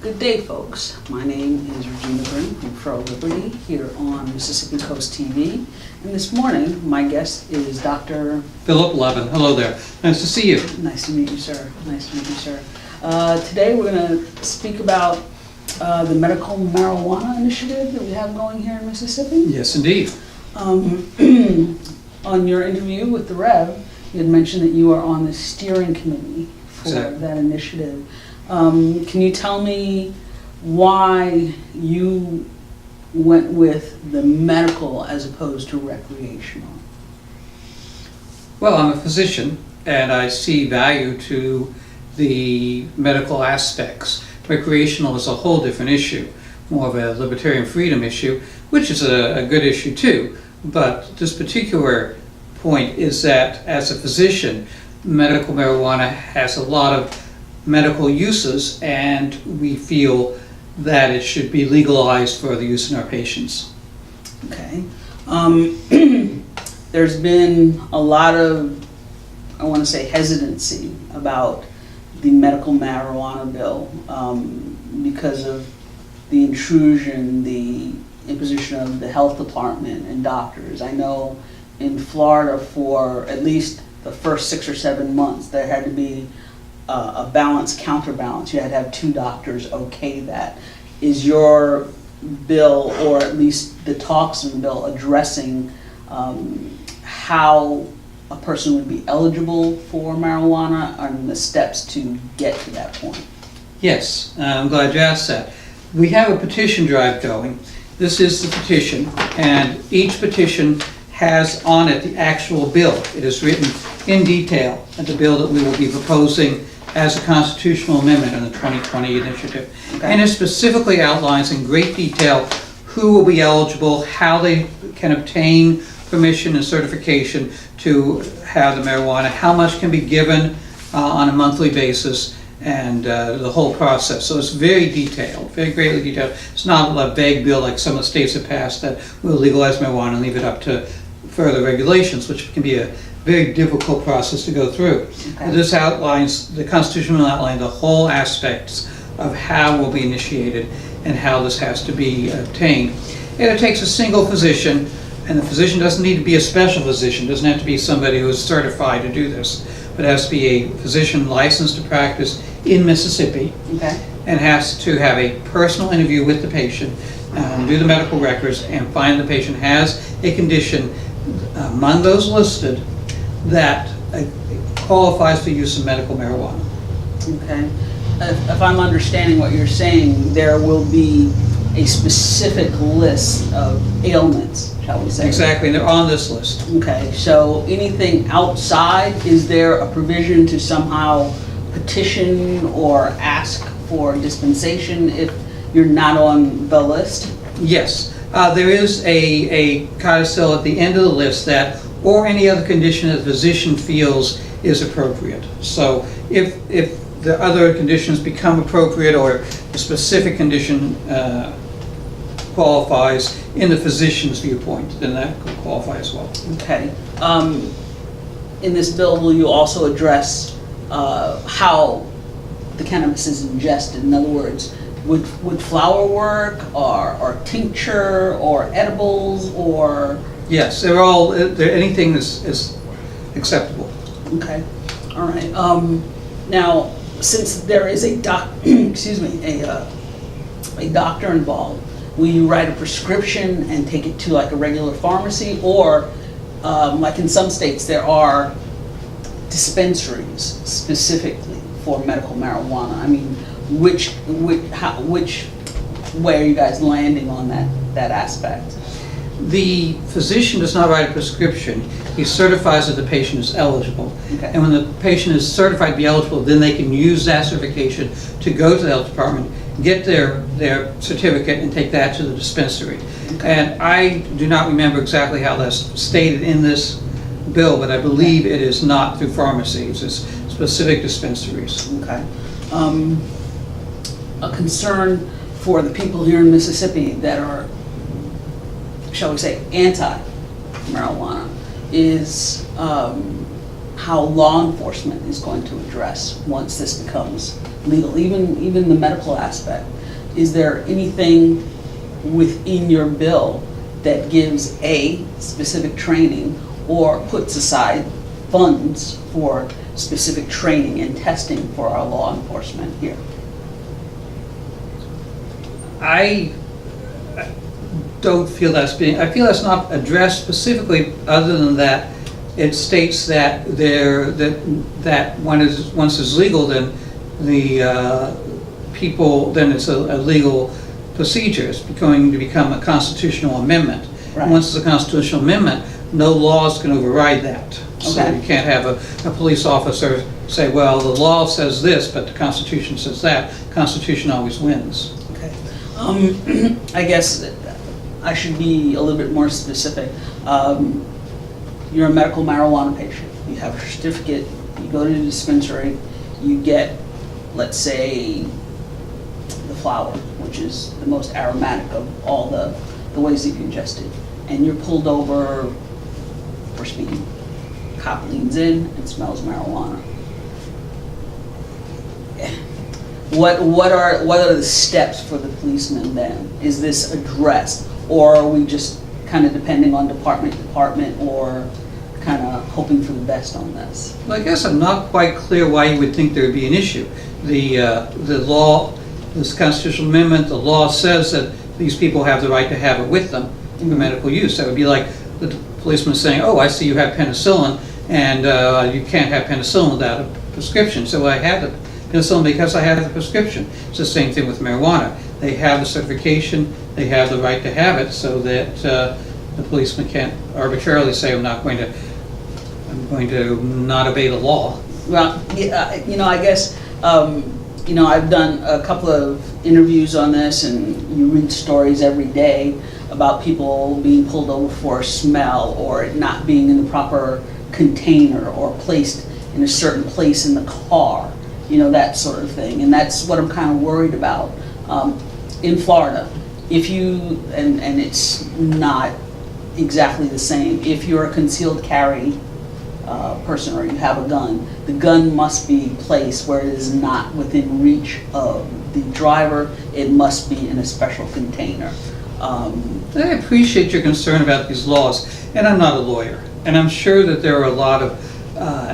Good day, folks. My name is Brim from FroLiberty here on Mississippi Coast TV. And this morning, my guest is Dr. Phillip Levin. Hello there. Nice to see you. Nice to meet you, sir. Nice to meet you, sir. Today we're going to speak about the medical marijuana initiative that we have going here in Mississippi. Yes, indeed. On your interview with the Rev, you had mentioned that you are on the steering committee for that initiative. Can you tell me why you went with the medical as opposed to recreational? Well, I'm a physician and I see value to the medical aspects. Recreational is a whole different issue, more of a libertarian freedom issue, which is a good issue too. But this particular point is that as a physician, medical marijuana has a lot of medical uses, and we feel that it should be legalized for the use in our patients. Okay. There's been a lot of, I want to say, hesitancy about the medical marijuana bill because of the intrusion, the imposition of the health department and doctors. I know in Florida for at least the first 6 or 7 months there had to be a balance counterbalance. You had to have 2 doctors okay that. Is your bill, or at least the talks in the bill, addressing how a person would be eligible for marijuana and the steps to get to that point? Yes, I'm glad you asked that. We have a petition drive going. This is the petition, and each petition has on it the actual bill. It is written in detail, the bill that we will be proposing as a constitutional amendment in the 2020 initiative. Okay. And it specifically outlines in great detail who will be eligible, how they can obtain permission and certification to have the marijuana, how much can be given on a monthly basis, and the whole process. So it's very detailed, very greatly detailed. It's not a vague bill like some of the states have passed that will legalize marijuana and leave it up to further regulations, which can be a very difficult process to go through. Okay. This outlines, the Constitution will outline the whole aspects of how it will be initiated and how this has to be obtained. And it takes a single physician, and the physician doesn't need to be a special physician, doesn't have to be somebody who is certified to do this, but it has to be a physician licensed to practice in Mississippi. Okay. And has to have a personal interview with the patient, do the medical records, and find the patient has a condition among those listed that qualifies for use of medical marijuana. Okay. If I'm understanding what you're saying, there will be a specific list of ailments, shall we say? Exactly, and they're on this list. Okay, so anything outside, is there a provision to somehow petition or ask for dispensation if you're not on the list? Yes. There is a codicil at the end of the list that, or any other condition that the physician feels is appropriate. So if the other conditions become appropriate, or the specific condition qualifies in the physician's viewpoint, then that could qualify as well. Okay. In this bill, will you also address how the cannabis is ingested? In other words, would flower work, or tincture, or edibles, or? Yes, anything is acceptable. Okay, all right. Now, since there is a a doctor involved, will you write a prescription and take it to like a regular pharmacy, or like in some states there are dispensaries specifically for medical marijuana? I mean, which way are you guys landing on that aspect? The physician does not write a prescription. He certifies that the patient is eligible. Okay. And when the patient is certified to be eligible, then they can use that certification to go to the health department, get their certificate, and take that to the dispensary. Okay. And I do not remember exactly how that's stated in this bill, but I believe it is not through pharmacies. It's specific dispensaries. Okay. A concern for the people here in Mississippi that are, shall we say, anti-marijuana is how law enforcement is going to address once this becomes legal, even the medical aspect. Is there anything within your bill that gives a specific training or puts aside funds for specific training and testing for our law enforcement here? I don't feel I feel that's not addressed specifically, other than that it states that once it's legal, then the people, then it's a legal procedure. It's going to become a constitutional amendment. Right. Once it's a constitutional amendment, no laws can override that. So Okay. you can't have a police officer say, well, the law says this, but the Constitution says that. Constitution always wins. Okay. I guess I should be a little bit more specific. You're a medical marijuana patient. You have a certificate. You go to the dispensary. You get, let's say, the flower, which is the most aromatic of all the ways that you ingest it. And you're pulled over for speeding. Cop leans in and smells marijuana. What are the steps for the policeman then? Is this addressed, or are we just kind of depending on department to department, or kind of hoping for the best on this? Well, I guess I'm not quite clear why you would think there would be an issue. The law, this constitutional amendment, the law says that these people have the right to have it with them for medical use. That would be like the policeman saying, oh, I see you have penicillin, and you can't have penicillin without a prescription. So I have the penicillin because I have the prescription. It's the same thing with marijuana. They have the certification, they have the right to have it, so that the policeman can't arbitrarily say, I'm going to not obey the law. Well, I guess, I've done a couple of interviews on this, and you read stories every day about people being pulled over for a smell, or it not being in the proper container, or placed in a certain place in the car, that sort of thing. And that's what I'm kind of worried about. In Florida, if you, and it's not exactly the same, if you're a concealed carry person, or you have a gun, the gun must be placed where it is not within reach of the driver. It must be in a special container. I appreciate your concern about these laws, and I'm not a lawyer, and I'm sure that there are a lot of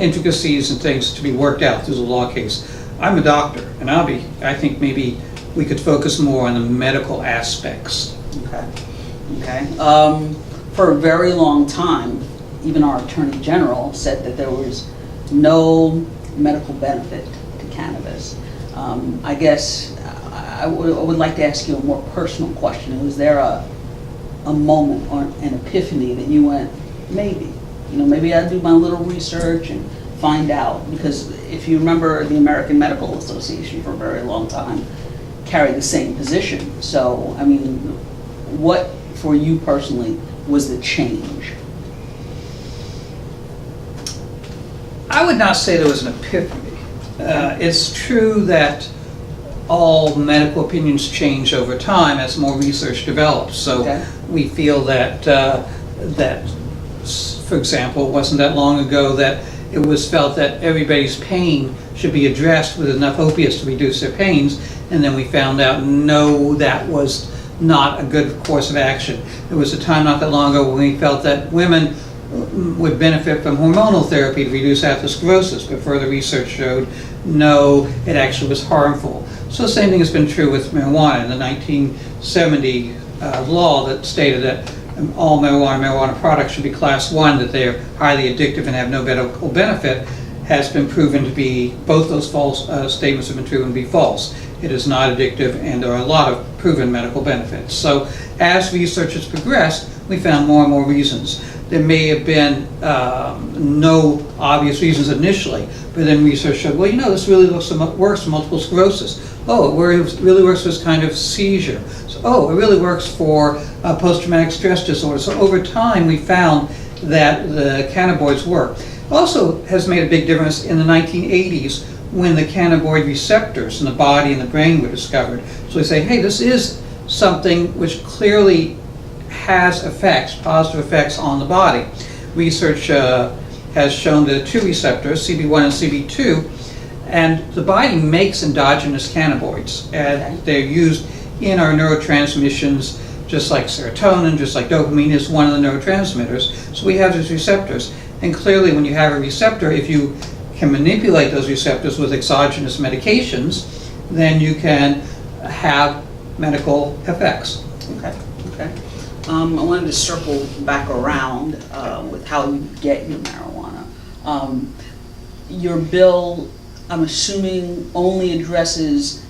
intricacies and things to be worked out through the law case. I'm a doctor, and I think maybe we could focus more on the medical aspects. Okay. For a very long time, even our Attorney General said that there was no medical benefit to cannabis. I guess I would like to ask you a more personal question. Was there a moment or an epiphany that you went, maybe I'll do my little research and find out? Because if you remember, the American Medical Association for a very long time carried the same position. So, what for you personally was the change? I would not say there was an epiphany. It's true that all medical opinions change over time as more research develops. So we feel that, for example, it wasn't that long ago that it was felt that everybody's pain should be addressed with enough opiates to reduce their pains, and then we found out, no, that was not a good course of action. There was a time not that long ago when we felt that women would benefit from hormonal therapy to reduce atherosclerosis, but further research showed no, it actually was harmful. So the same thing has been true with marijuana. In the 1970 law that stated that all marijuana products should be class 1, that they are highly addictive and have no medical benefit, has been proven to be, both those false statements have been proven to be false. It is not addictive, and there are a lot of proven medical benefits. So as research has progressed, we found more and more reasons. There may have been no obvious reasons initially, but then research showed, well, this really works for multiple sclerosis. Oh, it really works for this kind of seizure. So, it really works for post-traumatic stress disorder. So over time, we found that the cannabinoids work. Also has made a big difference in the 1980s when the cannabinoid receptors in the body and the brain were discovered. So we say, hey, this is something which clearly has effects, positive effects on the body. Research has shown there are two receptors, CB1 and CB2, and the body makes endogenous cannabinoids, and they're used in our neurotransmissions, just like serotonin, just like dopamine is one of the neurotransmitters. So we have these receptors, and clearly when you have a receptor, if you can manipulate those receptors with exogenous medications, then you can have medical effects. Okay, okay. I wanted to circle back around with how you get your marijuana. Your bill, I'm assuming, only addresses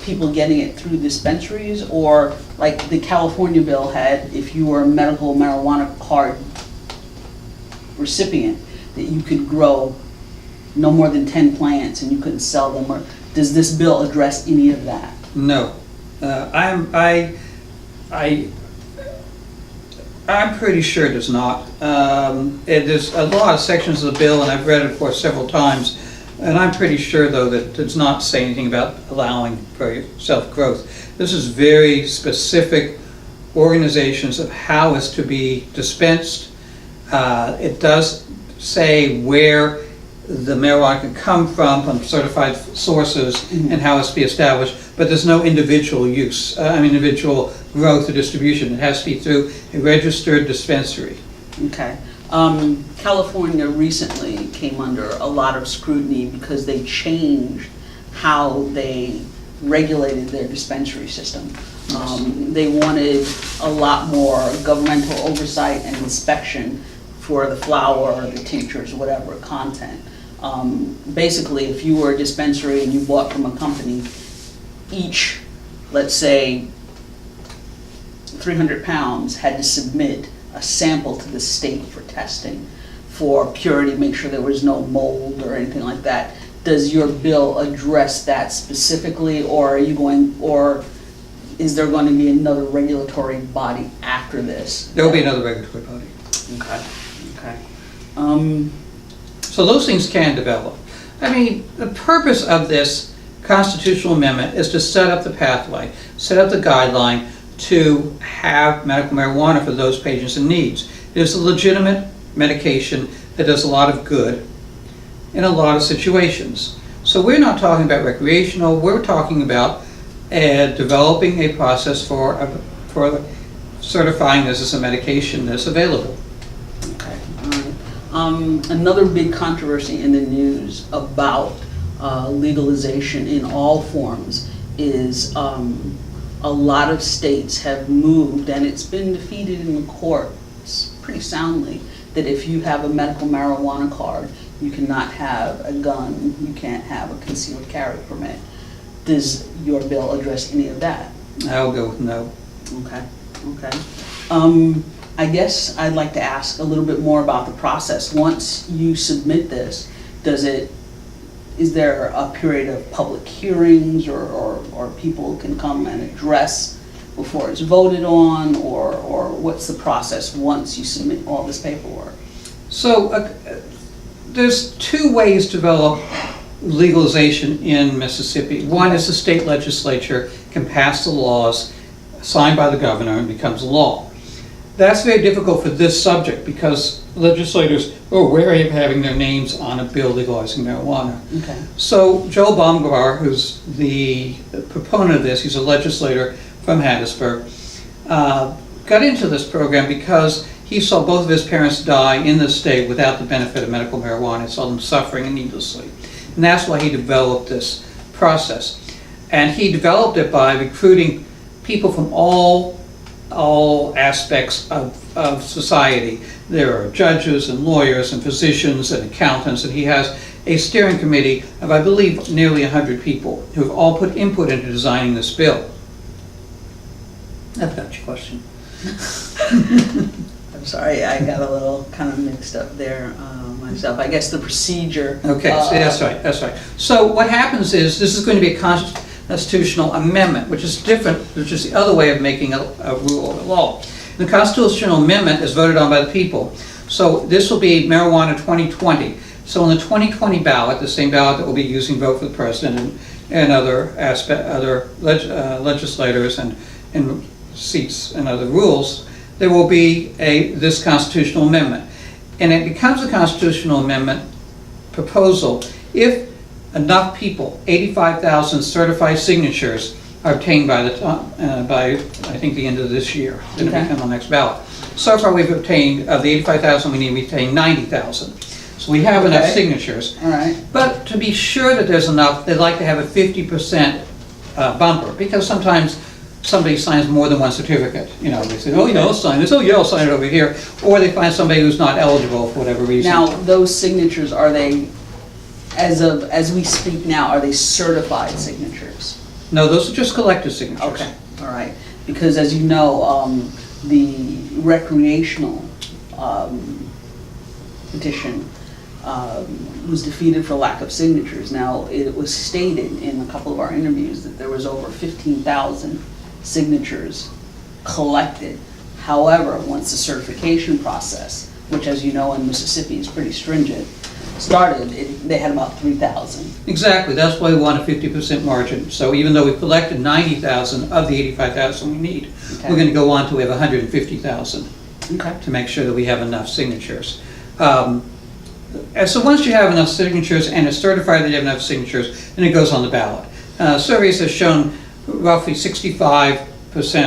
people getting it through dispensaries, or like the California bill had, if you were a medical marijuana card recipient, that you could grow no more than 10 plants and you couldn't sell them, or does this bill address any of that? No. I'm pretty sure it does not. There's a lot of sections of the bill, and I've read it, of course, several times, and I'm pretty sure, though, that it does not say anything about allowing for self-growth. This is very specific organizations of how it's to be dispensed. It does say where the marijuana can come from certified sources, and how it's to be established, but there's no individual use, individual growth or distribution. It has to be through a registered dispensary. Okay. California recently came under a lot of scrutiny because they changed how they regulated their dispensary system. They wanted a lot more governmental oversight and inspection for the flower, the tinctures, whatever content. Basically, if you were a dispensary and you bought from a company, each, let's say, 300 pounds had to submit a sample to the state for testing for purity, make sure there was no mold or anything like that. Does your bill address that specifically, or are you going, or is there going to be another regulatory body after this? There will be another regulatory body. Okay, okay. So those things can develop. The purpose of this constitutional amendment is to set up the pathway, set up the guideline to have medical marijuana for those patients in needs. It is a legitimate medication that does a lot of good in a lot of situations. So we're not talking about recreational, we're talking about developing a process for certifying this as a medication that's available. Okay, all right. Another big controversy in the news about legalization in all forms is a lot of states have moved, and it's been defeated in the courts pretty soundly, that if you have a medical marijuana card, you cannot have a gun, you can't have a concealed carry permit. Does your bill address any of that? I'll go with no. Okay, okay. I guess I'd like to ask a little bit more about the process. Once you submit this, is there a period of public hearings, or people can come and address before it's voted on, or what's the process once you submit all this paperwork? So there's two ways to develop legalization in Mississippi. One is the state legislature can pass the laws signed by the governor and becomes law. That's very difficult for this subject because legislators are wary of having their names on a bill legalizing marijuana. Okay. So Joe Baumgar, who's the proponent of this, he's a legislator from Hattiesburg, got into this program because he saw both of his parents die in the state without the benefit of medical marijuana. He saw them suffering needlessly. And that's why he developed this process. And he developed it by recruiting people from all aspects of society. There are judges and lawyers and physicians and accountants, and he has a steering committee of, I believe, nearly 100 people who have all put input into designing this bill. I've got your question. I'm sorry, I got a little kind of mixed up there myself. I guess the procedure. Okay, so that's right. So what happens is, this is going to be a constitutional amendment, which is different, which is the other way of making a rule or a law. The constitutional amendment is voted on by the people. So this will be marijuana 2020. So on the 2020 ballot, the same ballot that will be using vote for the president and other legislators and seats and other rules, there will be this constitutional amendment. and it becomes a constitutional amendment proposal if enough people, 85,000 certified signatures, are obtained by the by I think the end of this year. It'll Okay. become on the next ballot. So far, we've obtained of the 85,000 we need, we obtained 90,000. So we have enough Okay. signatures. All right. But to be sure that there's enough, they'd like to have a 50% bumper, because sometimes somebody signs more than one certificate. You know, they say, oh yeah, I'll sign this, oh yeah, I'll sign it over here. Or they find somebody who's not eligible for whatever reason. Now, those signatures, are they, as we speak now, are they certified signatures? No, those are just collective signatures. Okay, all right. Because as you know, the recreational petition was defeated for lack of signatures. Now, it was stated in a couple of our interviews that there was over 15,000 signatures collected. However, once the certification process, which as you know in Mississippi is pretty stringent, started, they had about 3,000. Exactly, that's why we want a 50% margin. So even though we've collected 90,000 of the 85,000 we need, Okay. we're going to go on to we have 150,000 Okay. to make sure that we have enough signatures. And so once you have enough signatures and it's certified that you have enough signatures, then it goes on the ballot. Surveys have shown roughly 65%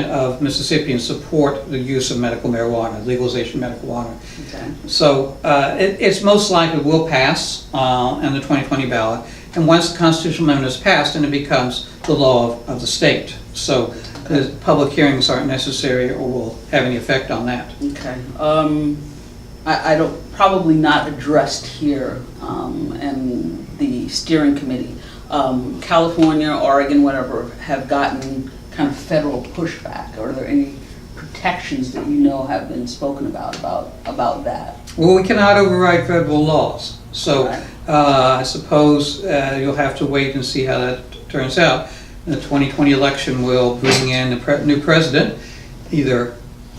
of Mississippians support the use of medical marijuana, legalization of medical marijuana. Okay. So it's most likely will pass on the 2020 ballot. And once the constitutional amendment is passed, then it becomes the law of the state. So the public hearings aren't necessary or will have any effect on that. Okay. I don't, probably not addressed here and the steering committee. California, Oregon, whatever, have gotten kind of federal pushback. Are there any protections that you know have been spoken about that? Well, we cannot override federal laws. So Right. I suppose you'll have to wait and see how that turns out. The 2020 election will bring in a new president, either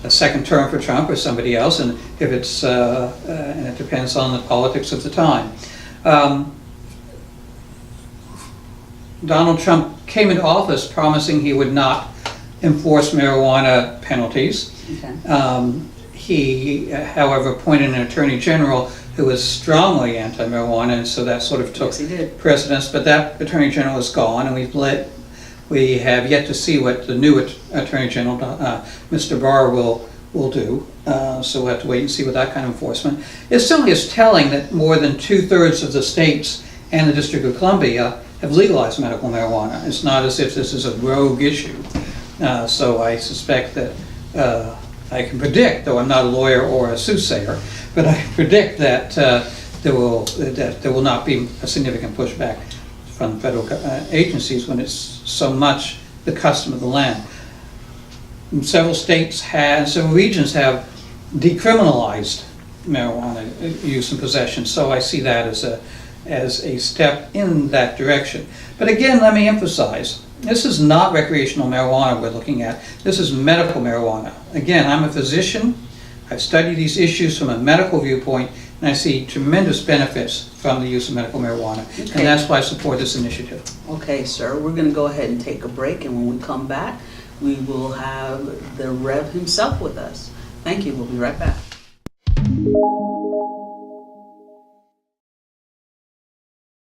a second term for Trump or somebody else, and if it's and it depends on the politics of the time. Donald Trump came into office promising he would not enforce marijuana penalties. Okay. He, however, appointed an attorney general who was strongly anti-marijuana, and so that sort of took Yes, he did. precedence. But that attorney general is gone, and we have yet to see what the new attorney general, Mr. Barr, will do. So we'll have to wait and see with that kind of enforcement. It certainly is telling that more than 2/3 of the states and the District of Columbia have legalized medical marijuana. It's not as if this is a rogue issue. So I suspect that I can predict, though I'm not a lawyer or a soothsayer, but I predict that there will not be a significant pushback from federal agencies when it's so much the custom of the land. Several regions have decriminalized marijuana use and possession, so I see that as a step in that direction. But again, let me emphasize, this is not recreational marijuana we're looking at. This is medical marijuana. Again, I'm a physician. I've studied these issues from a medical viewpoint, and I see tremendous benefits from the use of medical marijuana. Okay. And that's why I support this initiative. Okay, sir, we're going to go ahead and take a break, and when we come back, we will have the Rev himself with us. Thank you. We'll be right back.